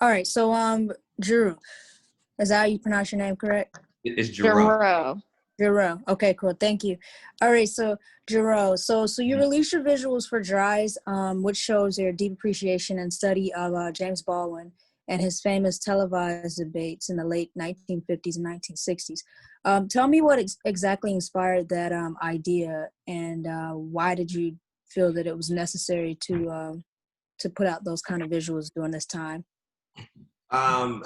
All right, so Jerreau, is that how you pronounce your name correct? It's Jerreau. Jerreau. Jerreau. Okay, cool. Thank you. All right, so Jerreau, so you released your visuals for Dries, which shows your deep appreciation and study of James Baldwin and his famous televised debates in the late 1950s and 1960s. Tell me what exactly inspired that idea, and why did you feel that it was necessary to put out those kind of visuals during this time? For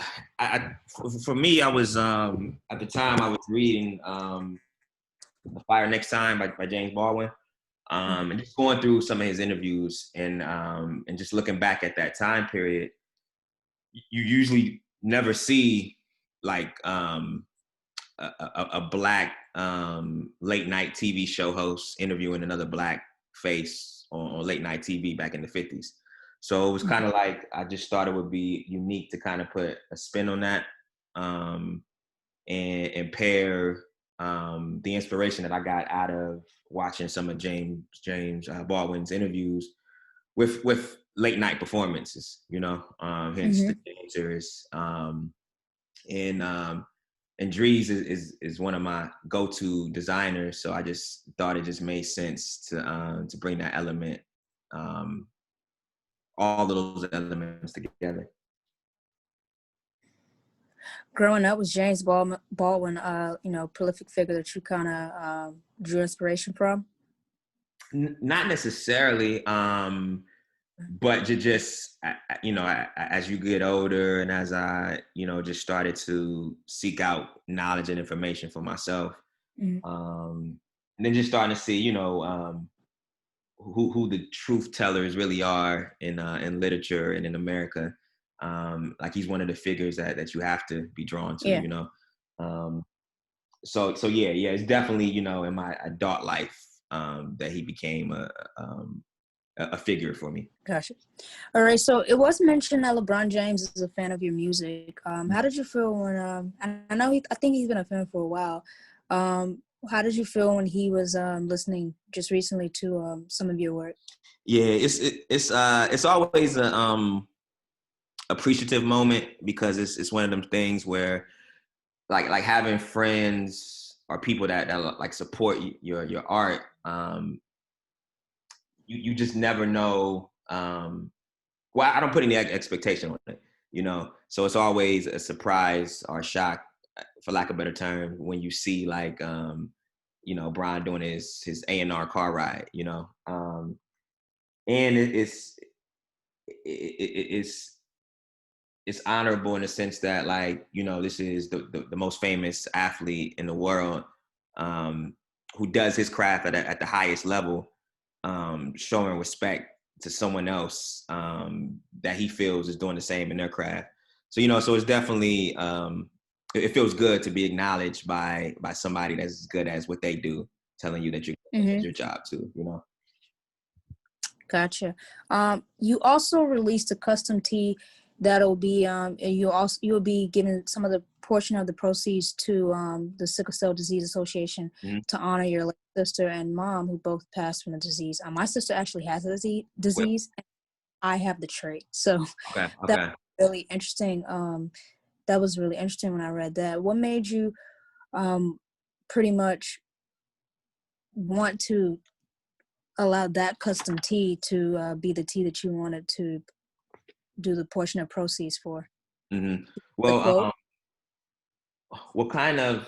me, I was at the time I was reading "The Fire Next Time" by James Baldwin, and just going through some of his interviews and just looking back at that time period. You usually never see like a black late night TV show host interviewing another black face on late night TV back in the 50s. So it was kind of like I just thought it would be unique to kind of put a spin on that and pair the inspiration that I got out of watching some of James Baldwin's interviews with late night performances, hence the dancers. And Dries is one of my go-to designers, so I just thought it just made sense to bring that element, all of those elements together. Growing up, was James Baldwin, prolific figure that you kind of drew inspiration from? Not necessarily, but just as you get older and as I just started to seek out knowledge and information for myself, and then just starting to see who the truth tellers really are in literature and in America. Like he's one of the figures that you have to be drawn to. So yeah, it's definitely in my adult life that he became a figure for me. Gotcha. All right. So it was mentioned that LeBron James is a fan of your music. How did you feel when? I know I think he's been a fan for a while. How did you feel when he was listening just recently to some of your work? Yeah, it's always a appreciative moment because it's one of them things where like having friends or people that like support your art. You just never know. Well, I don't put any expectation on it, So it's always a surprise or a shock, for lack of a better term, when you see like, Brian doing his A&R car ride, and it's honorable in the sense that like, this is the most famous athlete in the world, who does his craft at the highest level. Showing respect to someone else that he feels is doing the same in their craft. So, so it's definitely, it feels good to be acknowledged by somebody that's as good as what they do, telling you that you're good at your job too, Gotcha. You also released a custom tee that'll be, you'll be giving some of the portion of the proceeds to the Sickle Cell Disease Association to honor your late sister and mom who both passed from the disease. My sister actually has the disease. And I have the trait. So okay. That's really interesting. That was really interesting when I read that. What made you pretty much want to allow that custom tee to be the tee that you wanted to do the portion of proceeds for? Well, what kind of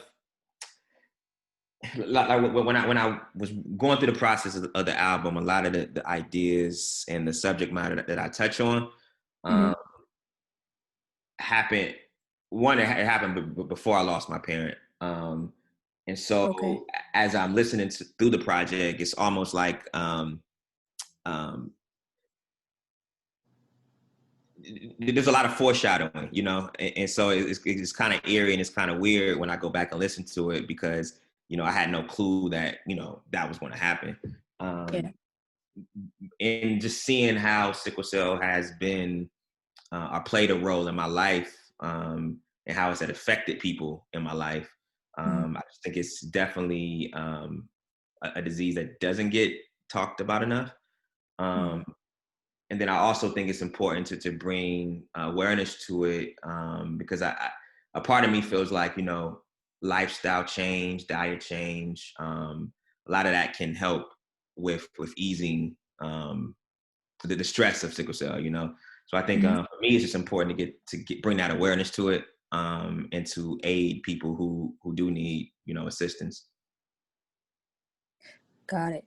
like when I was going through the process of the album, a lot of the ideas and the subject matter that I touch on happened. One, it happened before I lost my parent, and so as I'm listening through the project, it's almost like there's a lot of foreshadowing, and so it's kind of eerie and it's kind of weird when I go back and listen to it because I had no clue that that was going to happen. And just seeing how sickle cell has been or played a role in my life, and how it's affected people in my life, I just think it's definitely a disease that doesn't get talked about enough. and then I also think it's important to bring awareness to it, because a part of me feels like, you know, lifestyle change, diet change, a lot of that can help with easing the stress of sickle cell, you know. So I think Mhm. for me, it's just important to bring that awareness to it, and to aid people who do need, you know, assistance. Got it.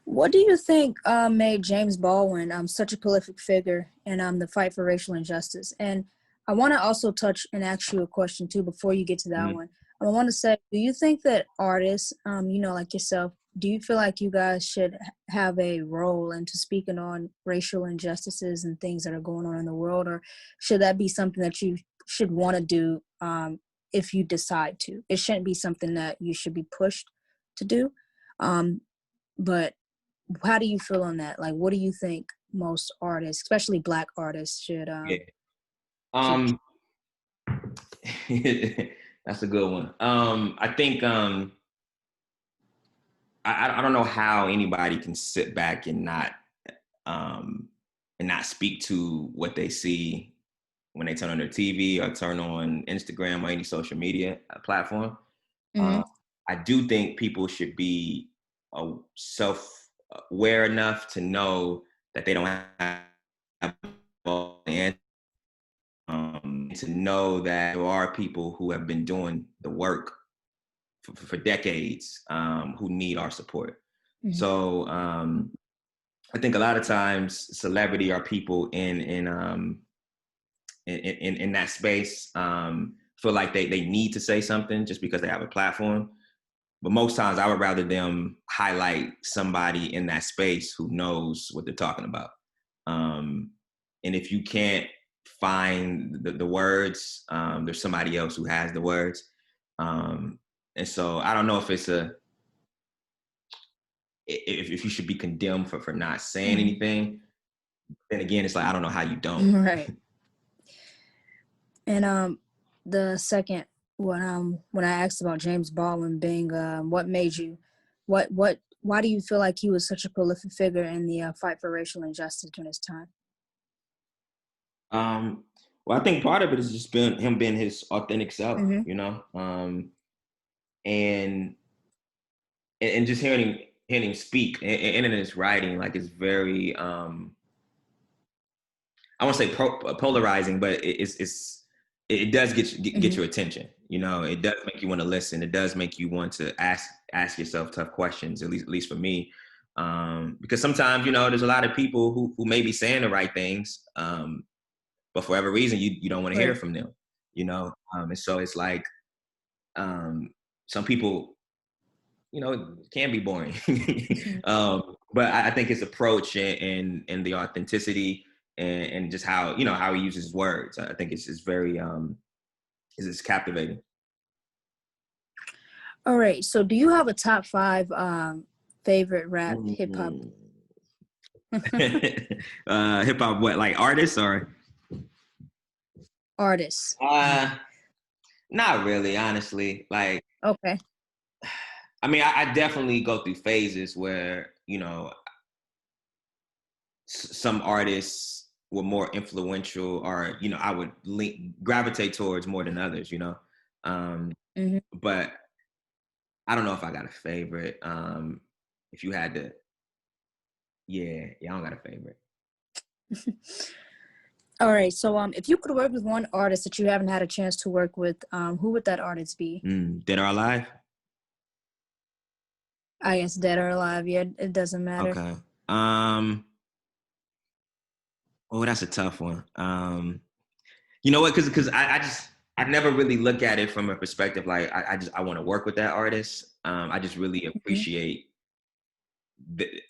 What do you think made James Baldwin such a prolific figure in the fight for racial injustice? And I want to also touch and ask you a question too before you get to that Mhm. one. I want to say, do you think that artists, you know, like yourself, do you feel like you guys should have a role into speaking on racial injustices and things that are going on in the world, or should that be something that you should want to do if you decide to? It shouldn't be something that you should be pushed to do. Um, but how do you feel on that? Like, what do you think most artists, especially Black artists, Yeah. should? Um, that's a good one. I think I don't know how anybody can sit back um, and not speak to what they see when they turn on their TV or turn on Instagram or any social media platform. Mm-hmm. Uh, I do think people should be self-aware enough to know that they don't have all the answers, to know that there are people who have been doing the work for decades, who need our support. Mm-hmm. So I think a lot of times celebrity are people in that space, feel like they need to say something just because they have a platform. But most times I would rather them highlight somebody in that space who knows what they're talking about. Um, and if you can't find the words, there's somebody else who has the words. And so I don't know if if you should be condemned for not saying Mm-hmm. anything. Then again, it's like, I don't know how you don't. Right. And the second when I asked about James Baldwin being what made you, why do you feel like he was such a prolific figure in the fight for racial injustice during his time? Um, well, I think part of it has just been him being his authentic self, Mm-hmm. you know, and and just hearing him speak and in his writing, like it's very I won't say polarizing, but it does get Mm-hmm. your attention. You know, it does make you want to listen. It does make you want to ask yourself tough questions. At least for me, because sometimes, you know, there's a lot of people who may be saying the right things, but for whatever reason you don't want to hear Right. from them. You know, and so it's like, some people, you know, it can be boring. But I think his approach and the authenticity and just how, you know, how he uses words, I think it's very is captivating. All right. So, do you have a top five favorite rap hip hop Mm. Hip hop, what, like artists or? artists? Uh, Not really, honestly. Like, Okay. I mean, I definitely go through phases where, you know, some artists were more influential, or, you know, I would gravitate towards more than others, you know. Um, Mm-hmm. but I don't know if I got a favorite. If you had to, yeah, I don't got a favorite. All right. So, if you could work with one artist that you haven't had a chance to work with, who would that artist be? Dead or alive? I guess dead or alive. Yeah, it doesn't matter. Okay. Oh, that's a tough one. You know what? Because I never really look at it from a perspective like I want to work with that artist. I just really Mhm. appreciate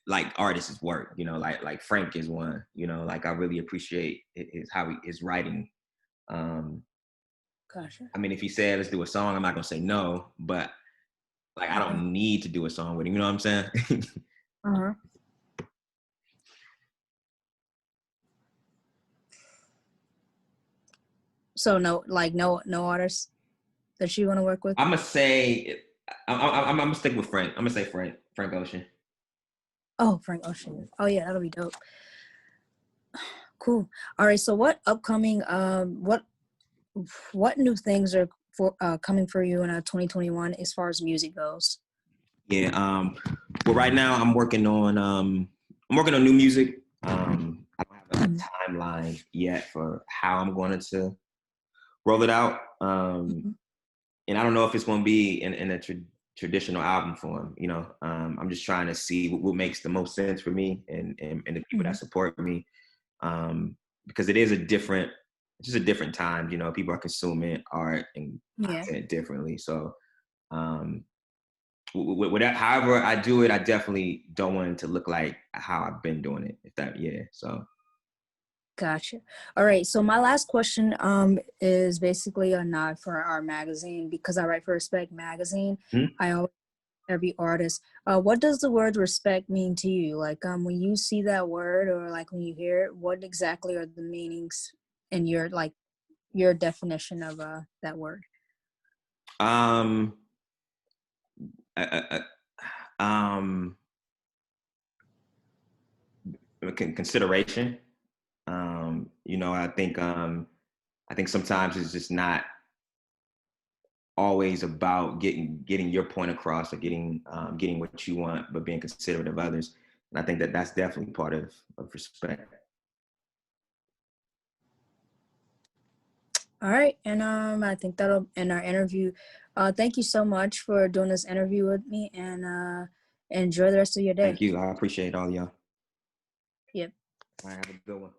like artists' work. You know, like Frank is one. You know, like I really appreciate his writing. Um, Gotcha. I mean, if he said let's do a song, I'm not gonna say no, but like I Uh-huh. don't need to do a song with him. You know what I'm saying? Uh-huh. So no, like no artists that you want to work with. I'm gonna say I'm gonna stick with Frank. I'm gonna say Frank Ocean. Oh, Frank Ocean. Oh yeah, that'll be dope. Cool. All right. So what upcoming what new things are coming for you in 2021 as far as music goes? Yeah. Well, right now I'm working on new music. I don't have a Mhm. timeline yet for how I'm going to roll it out. Mhm. And I don't know if it's going to be in a traditional album form. I'm just trying to see what makes the most sense for me and the people that Mhm. support me. Because it's just a different time. People are consuming art and Yeah. content differently. So, um, however I do it, I definitely don't want it to look like how I've been doing it. Yeah. So, Gotcha. All right. So my last question is basically a nod for our magazine because I write for Respect Magazine. hmm? I always every artist. What does the word respect mean to you? Like when you see that word or like when you hear it, what exactly are the meanings in your definition of that word? um, um, consideration. I think sometimes it's just not always about getting your point across or getting what you want, but being considerate of others. And I think that's definitely part of respect. All right. And I think that'll end our interview. Thank you so much for doing this interview with me and enjoy the rest of your day. Thank you. I appreciate all y'all. Yep. All right, have a good one.